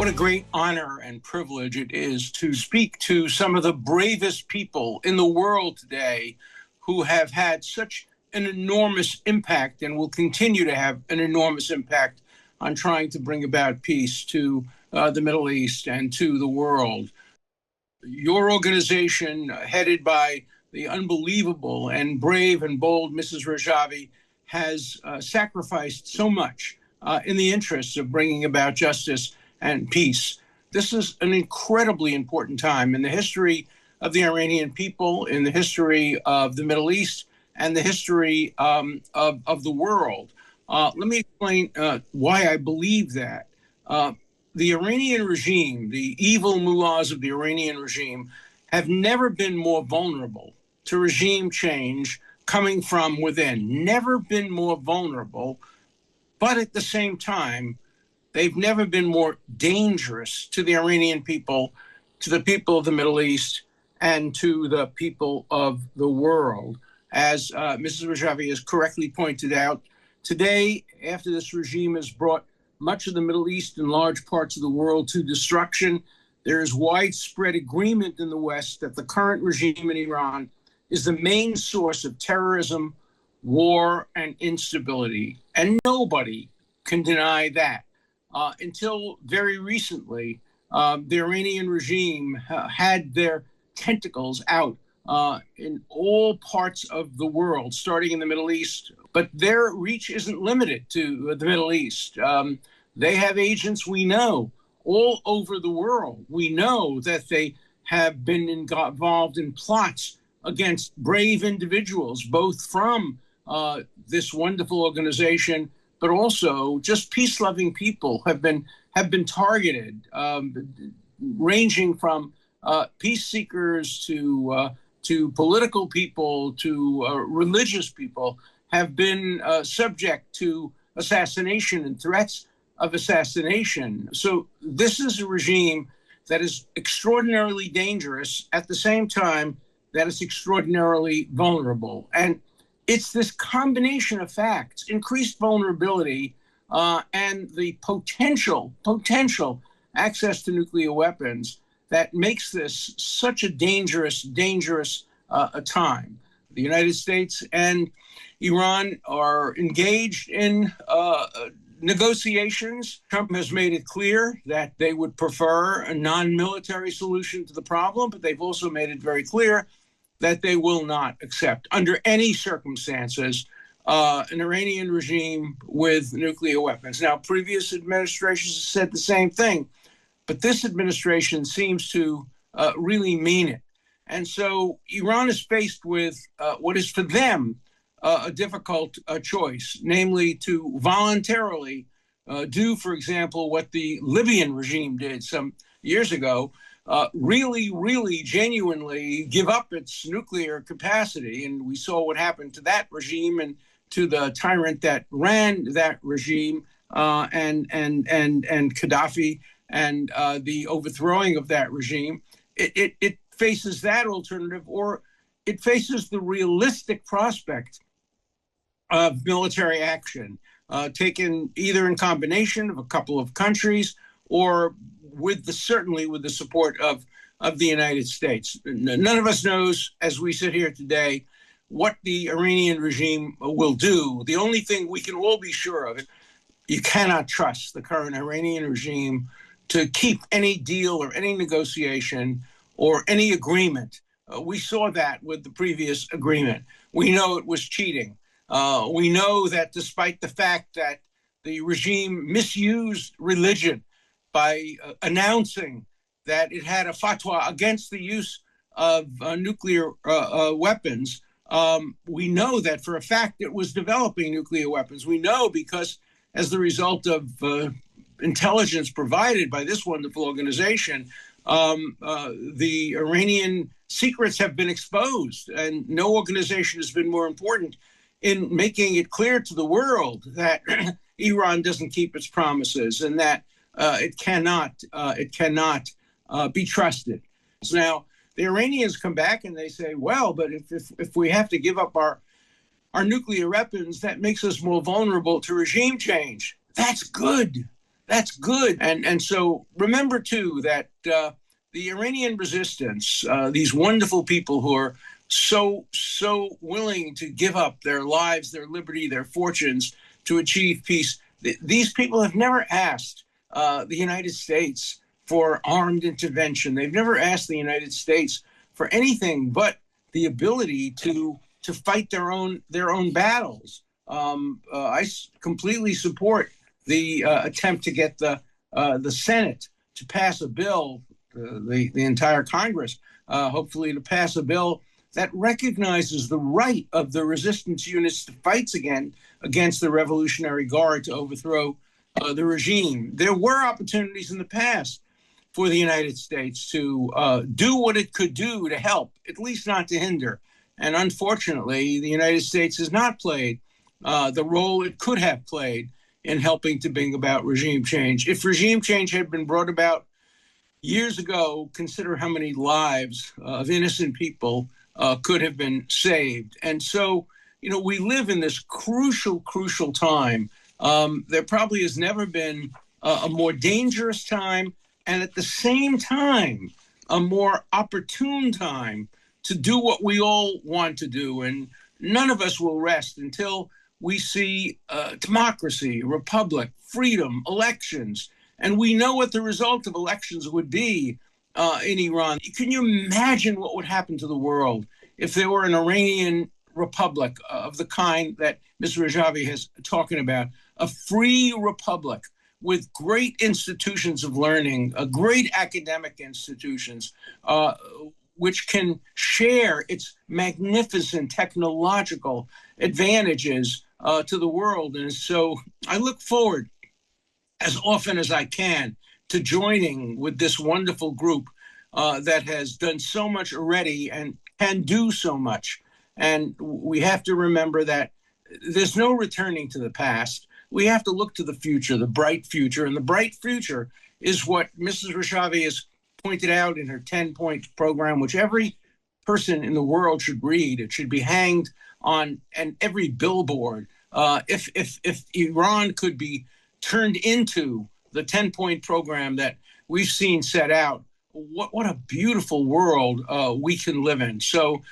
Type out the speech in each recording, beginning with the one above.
What a great honor and privilege it is to speak to some of the bravest people in the world today who have had such an enormous impact and will continue to have an enormous impact on trying to bring about peace to the Middle East and to the world. Your organization, headed by the unbelievable and brave and bold Mrs. Rajavi, has sacrificed so much in the interests of bringing about justice and peace. This is an incredibly important time in the history of the Iranian people, in the history of the Middle East, and the history of the world. Let me explain why I believe that. The Iranian regime, the evil mullahs of the Iranian regime, have never been more vulnerable to regime change coming from within, never been more vulnerable, but at the same time, they've never been more dangerous to the Iranian people, to the people of the Middle East, and to the people of the world. As Mrs. Rajavi has correctly pointed out, today, after this regime has brought much of the Middle East and large parts of the world to destruction, there is widespread agreement in the West that the current regime in Iran is the main source of terrorism, war, and instability. And nobody can deny that. Until very recently, the Iranian regime had their tentacles out in all parts of the world, starting in the Middle East. But their reach isn't limited to the Middle East. They have agents, we know, all over the world. We know that they have been involved in plots against brave individuals, both from this wonderful organization, but also just peace-loving people have been targeted, ranging from peace seekers to political people to religious people have been subject to assassination and threats of assassination. So this is a regime that is extraordinarily dangerous at the same time that is extraordinarily vulnerable. And it's this combination of facts, increased vulnerability, and the potential access to nuclear weapons that makes this such a dangerous a time. The United States and Iran are engaged in negotiations. Trump has made it clear that they would prefer a non-military solution to the problem, but they've also made it very clear that they will not accept, under any circumstances, an Iranian regime with nuclear weapons. Now, previous administrations have said the same thing, but this administration seems to really mean it. And so Iran is faced with what is for them a difficult choice, namely to voluntarily do, for example, what the Libyan regime did some years ago, really genuinely give up its nuclear capacity. And we saw what happened to that regime and to the tyrant that ran that regime, and Gaddafi and the overthrowing of that regime. It faces that alternative, or it faces the realistic prospect of military action, taken either in combination of a couple of countries or certainly with the support of the United States. None of us knows, as we sit here today, what the Iranian regime will do. The only thing we can all be sure of, you cannot trust the current Iranian regime to keep any deal or any negotiation or any agreement. We saw that with the previous agreement. We know it was cheating. We know that despite the fact that the regime misused religion by announcing that it had a fatwa against the use of nuclear weapons, we know that for a fact it was developing nuclear weapons. We know because as the result of intelligence provided by this wonderful organization, the Iranian secrets have been exposed, and no organization has been more important in making it clear to the world that Iran doesn't keep its promises and that it cannot be trusted. So now the Iranians come back and they say, well, but if we have to give up our nuclear weapons, that makes us more vulnerable to regime change. That's good. That's good. And so remember, too, that the Iranian resistance, these wonderful people who are so willing to give up their lives, their liberty, their fortunes to achieve peace, these people have never asked the United States for armed intervention. They've never asked the United States for anything but the ability to fight their own battles. I completely support the attempt to get the Senate to pass a bill, the entire Congress, hopefully to pass a bill that recognizes the right of the resistance units to fight against the Revolutionary Guard to overthrow the regime. There were opportunities in the past for the United States to do what it could do to help, at least not to hinder. And unfortunately, the United States has not played the role it could have played in helping to bring about regime change. If regime change had been brought about years ago, consider how many lives of innocent people could have been saved. And so, we live in this crucial time. There probably has never been a more dangerous time, and at the same time, a more opportune time to do what we all want to do. And none of us will rest until we see democracy, republic, freedom, elections. And we know what the result of elections would be in Iran. Can you imagine what would happen to the world if there were an Iranian republic of the kind that Ms. Rajavi is talking about, a free republic with great institutions of learning, great academic institutions, which can share its magnificent technological advantages to the world. And so I look forward as often as I can to joining with this wonderful group that has done so much already and can do so much. And we have to remember that there's no returning to the past. We have to look to the future, the bright future. And the bright future is what Mrs. Rajavi has pointed out in her 10-point program, which every person in the world should read. It should be hanged on every billboard. If Iran could be turned into the 10-point program that we've seen set out, what a beautiful world we can live in. So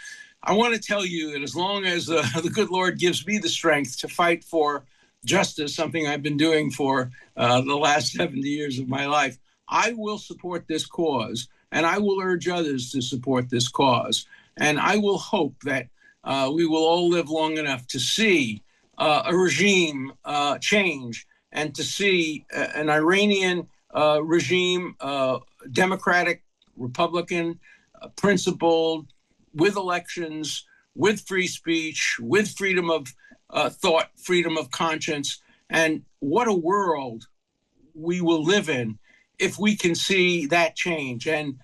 I want to tell you that as long as the good Lord gives me the strength to fight for justice, something I've been doing for the last 70 years of my life, I will support this cause, and I will urge others to support this cause. And I will hope that we will all live long enough to see a regime change and to see an Iranian regime, democratic, Republican, principled, with elections, with free speech, with freedom of thought, freedom of conscience. And what a world we will live in if we can see that change. And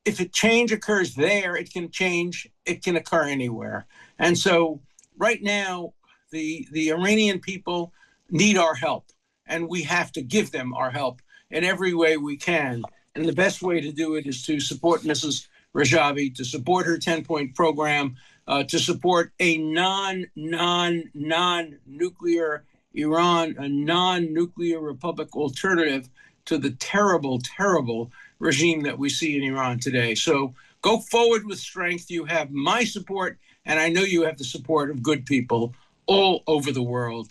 if a change occurs there, it can occur anywhere. And so right now, the Iranian people need our help, and we have to give them our help in every way we can. And the best way to do it is to support Mrs. Rajavi, to support her 10-point program, to support a non-nuclear Iran, a non-nuclear republic alternative to the terrible, terrible regime that we see in Iran today. So go forward with strength. You have my support, and I know you have the support of good people all over the world.